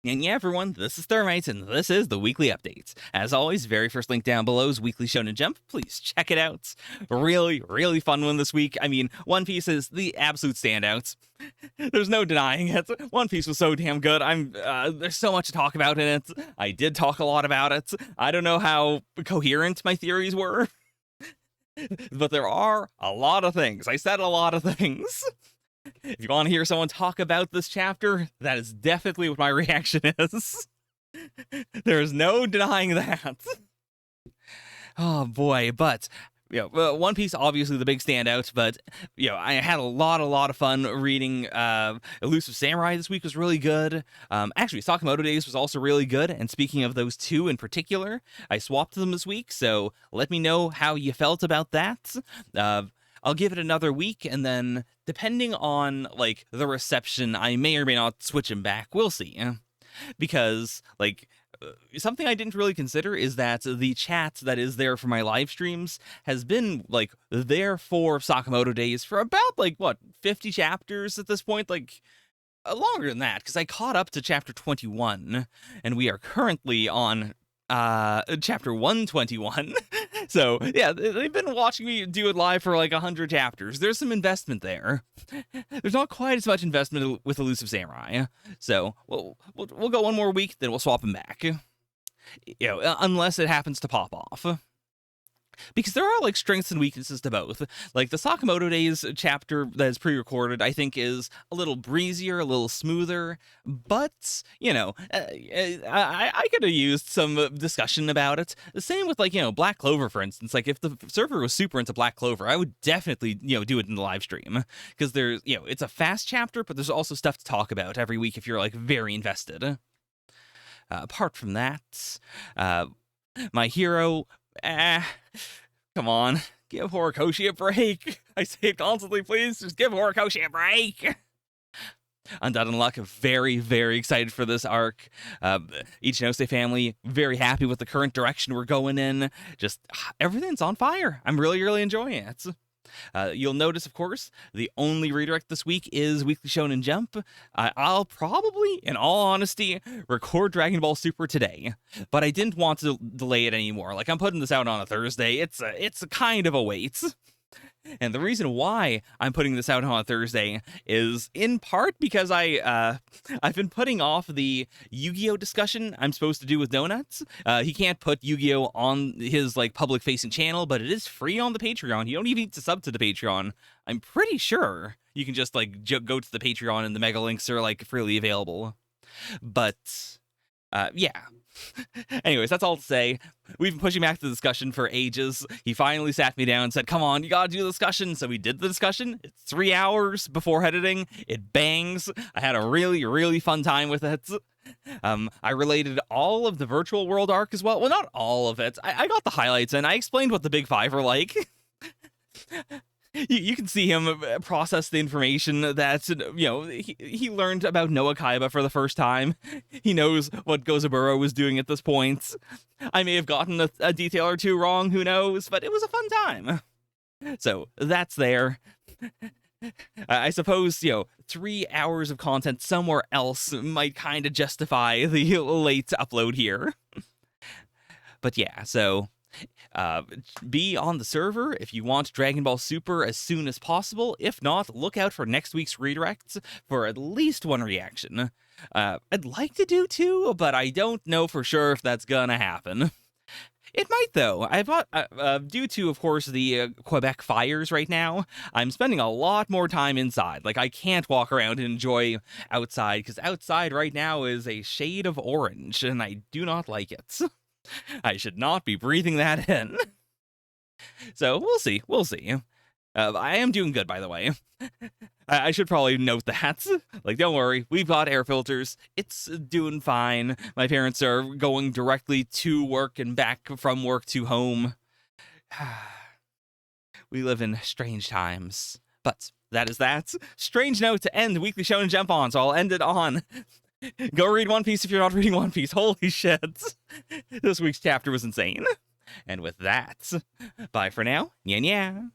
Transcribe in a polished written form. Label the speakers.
Speaker 1: And yeah, everyone, this is Thermite, and this is the weekly update. As always, very first link down below is Weekly Shonen Jump. Please check it out. Really fun one this week. I mean, One Piece is the absolute standout. There's no denying it. One Piece was so damn good. There's so much to talk about in it. I did talk a lot about it. I don't know how coherent my theories were, but there are a lot of things. I said a lot of things. If you want to hear someone talk about this chapter, that is definitely what my reaction is. There's no denying that. Oh boy, but One Piece obviously the big standout, but I had a lot of fun reading Elusive Samurai this week was really good. Actually, Sakamoto Days was also really good, and speaking of those two in particular, I swapped them this week, so let me know how you felt about that. I'll give it another week, and then depending on like the reception, I may or may not switch him back. We'll see. Because something I didn't really consider is that the chat that is there for my live streams has been there for Sakamoto Days for about 50 chapters at this point, longer than that, because I caught up to chapter 21, and we are currently on chapter 121. So yeah, they've been watching me do it live for 100 chapters. There's some investment there. There's not quite as much investment with Elusive Samurai. So we'll go one more week, then we'll swap him back. Unless it happens to pop off. Because there are strengths and weaknesses to both. The Sakamoto Days chapter that is pre-recorded, I think, is a little breezier, a little smoother. But I could have used some discussion about it. The same with Black Clover, for instance. If the server was super into Black Clover, I would definitely do it in the live stream, because there's it's a fast chapter, but there's also stuff to talk about every week if you're very invested. Apart from that, my hero. Come on, give Horikoshi a break. I say it constantly, please, just give Horikoshi a break. Undead Unluck, very excited for this arc. Ichinose Family, very happy with the current direction we're going in. Just, everything's on fire. I'm really enjoying it. You'll notice, of course, the only redirect this week is Weekly Shonen Jump. I'll probably, in all honesty, record Dragon Ball Super today, but I didn't want to delay it anymore. I'm putting this out on a Thursday. It's a kind of a wait. And the reason why I'm putting this out on a Thursday is in part because I've been putting off the Yu-Gi-Oh discussion I'm supposed to do with Donuts. He can't put Yu-Gi-Oh on his public-facing channel, but it is free on the Patreon. You don't even need to sub to the Patreon. I'm pretty sure you can just go to the Patreon and the mega links are freely available. But yeah. Anyways, that's all to say. We've been pushing back the discussion for ages. He finally sat me down and said, come on, you gotta do the discussion. So we did the discussion. It's 3 hours before editing. It bangs. I had a really fun time with it. I related all of the virtual world arc as well. Well, not all of it. I got the highlights and I explained what the big five are like. You can see him process the information that, he learned about Noah Kaiba for the first time. He knows what Gozaburo was doing at this point. I may have gotten a detail or two wrong, who knows, but it was a fun time. So, that's there. I suppose, 3 hours of content somewhere else might kind of justify the late upload here. But yeah, so be on the server if you want Dragon Ball Super as soon as possible. If not, look out for next week's redirects for at least one reaction. I'd like to do 2, but I don't know for sure if that's gonna happen. It might, though. Due to, of course, the Quebec fires right now, I'm spending a lot more time inside. I can't walk around and enjoy outside, because outside right now is a shade of orange, and I do not like it. I should not be breathing that in. So, we'll see. I am doing good, by the way. I should probably note that. Don't worry, we've got air filters. It's doing fine. My parents are going directly to work and back from work to home. We live in strange times. But that is that. Strange note to end Weekly Shonen Jump on, so I'll end it on. Go read One Piece if you're not reading One Piece. Holy shit. This week's chapter was insane. And with that, bye for now. Nya nya.